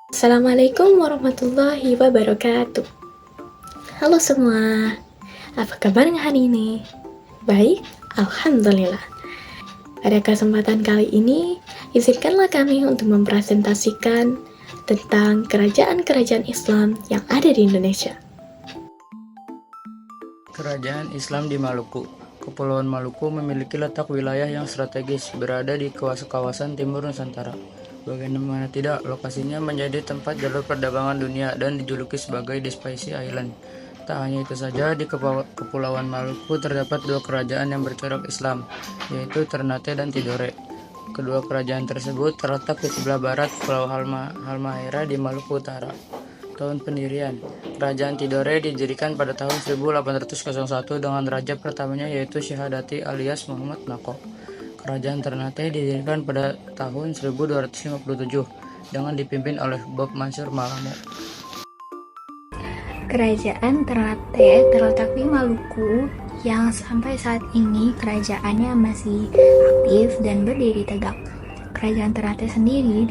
Assalamualaikum warahmatullahi wabarakatuh. Halo semua, apa kabarnya hari ini? Baik, Alhamdulillah. Pada kesempatan kali ini, izinkanlah kami untuk mempresentasikan tentang kerajaan-kerajaan Islam yang ada di Indonesia. Kerajaan Islam di Maluku. Kepulauan Maluku memiliki letak wilayah yang strategis, berada di kawasan timur Nusantara. Bagaimana tidak, lokasinya menjadi tempat jalur perdagangan dunia dan dijuluki sebagai The Spicy Island. Tak hanya itu saja, di Kepulauan Maluku terdapat dua kerajaan yang bercorak Islam, yaitu Ternate dan Tidore. Kedua kerajaan tersebut terletak di sebelah barat Pulau Halmahera di Maluku Utara. Tahun pendirian. Kerajaan Tidore didirikan pada tahun 1801 dengan raja pertamanya yaitu Syahadati alias Muhammad Nako. Kerajaan Ternate didirikan pada tahun 1257 dengan dipimpin oleh Bob Mansur Malamo. Kerajaan Ternate terletak di Maluku yang sampai saat ini kerajaannya masih aktif dan berdiri tegak. Kerajaan Ternate sendiri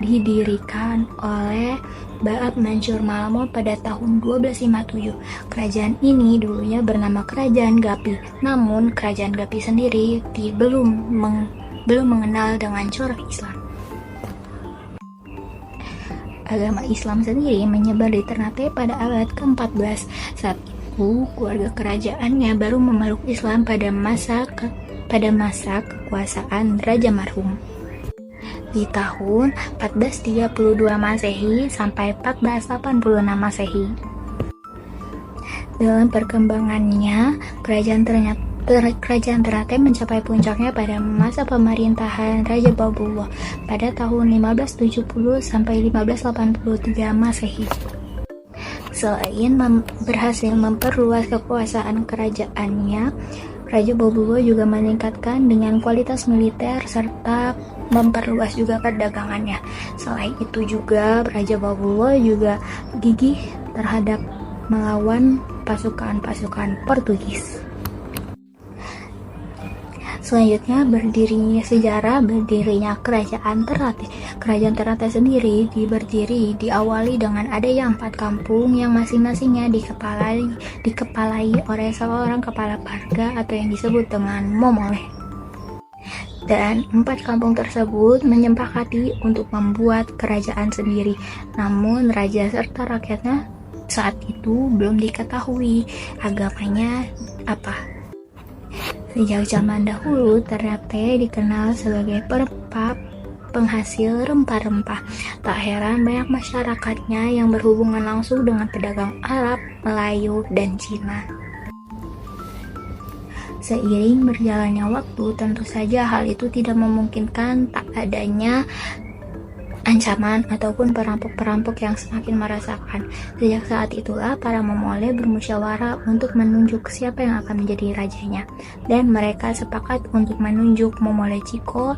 didirikan oleh Baab Mansur Malamo pada tahun 1257. Kerajaan ini dulunya bernama Kerajaan Gapi. Namun Kerajaan Gapi sendiri belum mengenal dengan corak Islam. Agama Islam sendiri menyebar di Ternate pada abad ke-14. Saat itu keluarga kerajaannya baru memeluk Islam pada masa kekuasaan Raja Marhum. Di tahun 1432 Masehi sampai 1486 Masehi. Dalam perkembangannya, kerajaan Ternate mencapai puncaknya pada masa pemerintahan Raja Babullah pada tahun 1570 sampai 1583 Masehi. Selain berhasil memperluas kekuasaan kerajaannya, Raja Babullah juga meningkatkan dengan kualitas militer serta memperluas juga perdagangannya. Selain itu juga Raja Babullah juga gigih terhadap melawan pasukan-pasukan Portugis. Selanjutnya berdirinya Kerajaan Ternate. Kerajaan Ternate sendiri diawali dengan adanya 4 kampung yang masing-masingnya dikepalai oleh seorang kepala marga atau yang disebut dengan momoleh. Dan 4 kampung tersebut menyepakati untuk membuat kerajaan sendiri. Namun raja serta rakyatnya saat itu belum diketahui agamanya apa. Sejak zaman dahulu, Ternate dikenal sebagai penghasil rempah-rempah. Tak heran banyak masyarakatnya yang berhubungan langsung dengan pedagang Arab, Melayu, dan Cina. Seiring berjalannya waktu, tentu saja hal itu tidak memungkinkan tak adanya ancaman ataupun perampok-perampok yang semakin merasakan. Sejak saat itulah para memoleh bermusyawarah untuk menunjuk siapa yang akan menjadi rajanya, dan mereka sepakat untuk menunjuk Momoleh Ciko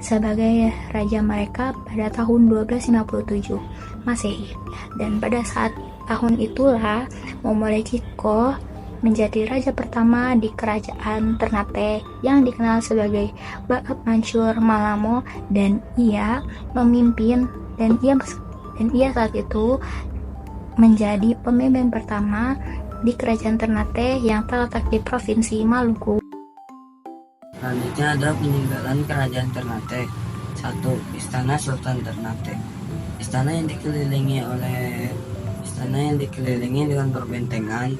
sebagai raja mereka pada tahun 1257 Masehi. Dan pada saat tahun itulah Momoleh Ciko menjadi raja pertama di kerajaan Ternate yang dikenal sebagai Baab Mansur Malamo, dan ia memimpin dan ia saat itu menjadi pemimpin pertama di kerajaan Ternate yang terletak di Provinsi Maluku. Selanjutnya ada peninggalan kerajaan Ternate. 1. Istana Sultan Ternate. Istana yang dikelilingi dengan perbentengan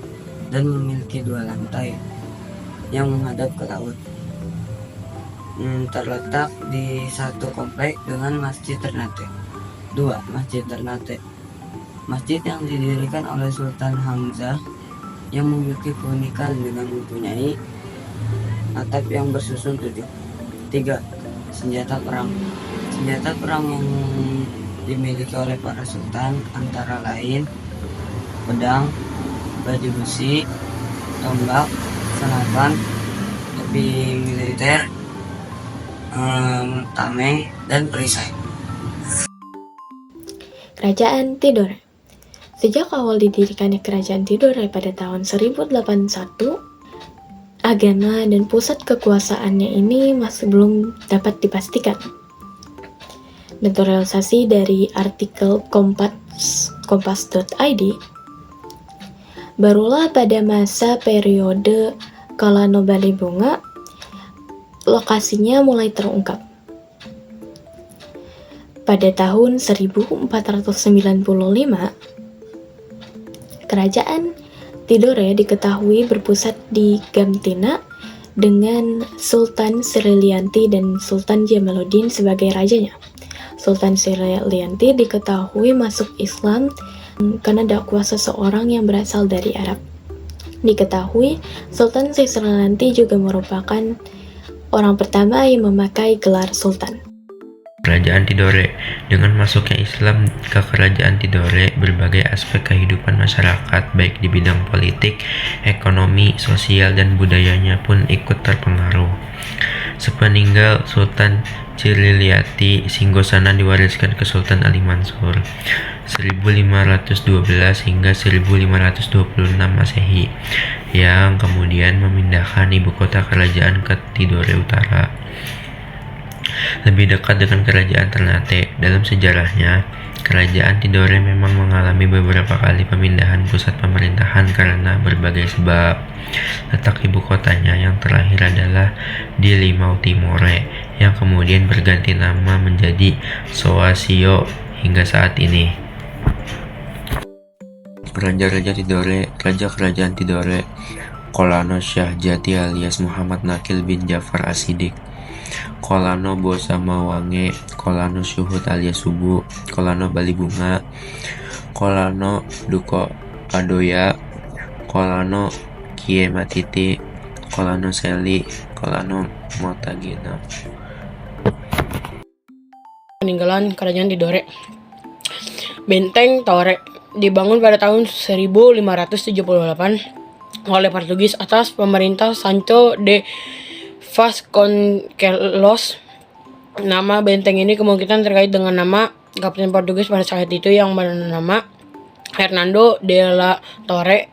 dan memiliki 2 lantai yang menghadap ke laut. Terletak di satu komplek dengan Masjid Ternate. 2. Masjid Ternate. Masjid yang didirikan oleh Sultan Hamzah yang memiliki keunikan dengan mempunyai atap yang bersusun 7. 3. Senjata perang. Senjata perang yang dimiliki oleh para sultan antara lain pedang, baju besi, tombak, senapan, topi militer, tameng, dan perisai. Kerajaan Tidore. Sejak awal didirikannya Kerajaan Tidore pada tahun 1081, agama dan pusat kekuasaannya ini masih belum dapat dipastikan. naturalisasi dari artikel kompas.id, barulah pada masa periode Kolano Balibunga lokasinya mulai terungkap. Pada tahun 1495, Kerajaan Tidore diketahui berpusat di Gamtina dengan Sultan Srilianti dan Sultan Jamaluddin sebagai rajanya. Sultan Srilianti diketahui masuk Islam karena dakwah seseorang yang berasal dari Arab. Diketahui Sultan Srilianti juga merupakan orang pertama yang memakai gelar sultan. Kerajaan Tidore. Dengan masuknya Islam ke Kerajaan Tidore, berbagai aspek kehidupan masyarakat baik di bidang politik, ekonomi, sosial, dan budayanya pun ikut terpengaruh. Sepeninggal Sultan Srilianti, singgasana diwariskan ke Sultan Ali Mansur 1512 hingga 1526 Masehi, yang kemudian memindahkan ibu kota kerajaan ke Tidore Utara, lebih dekat dengan kerajaan Ternate. Dalam sejarahnya, kerajaan Tidore memang mengalami beberapa kali pemindahan pusat pemerintahan karena berbagai sebab. Letak ibu kotanya yang terakhir adalah di Limau Timore, yang kemudian berganti nama menjadi Soasio hingga saat ini. Raja-raja Tidore. Raja Kerajaan Tidore Kolano Syah Jati alias Muhammad Nakil bin Jafar Asidik, Kolano Bosamawange, Kolano Syuhud alias Subu, Kolano Balibunga, Kolano Duko Adoya, Kolano Kie Matiti, Kolano Seli, Kolano Motagina. Peninggalan Kerajaan Tidore. Benteng Tore dibangun pada tahun 1578 oleh Portugis atas pemerintah Sancho de Vasconcelos. Nama benteng ini kemungkinan terkait dengan nama kapten Portugis pada saat itu yang bernama Hernando de la Torre.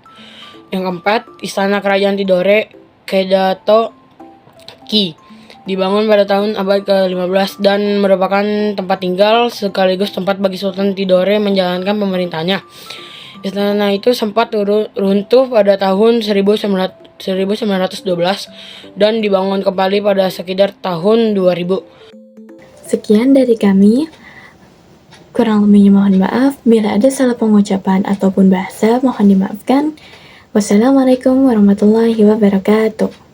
Yang keempat, Istana Kerajaan Tidore Kedato Ki dibangun pada tahun abad ke-15 dan merupakan tempat tinggal sekaligus tempat bagi Sultan Tidore menjalankan pemerintahnya. Istana itu sempat runtuh pada tahun 1912 dan dibangun kembali pada sekitar tahun 2000. Sekian dari kami. Kurang lebihnya mohon maaf. Bila ada salah pengucapan ataupun bahasa, mohon dimaafkan. Wassalamualaikum warahmatullahi wabarakatuh.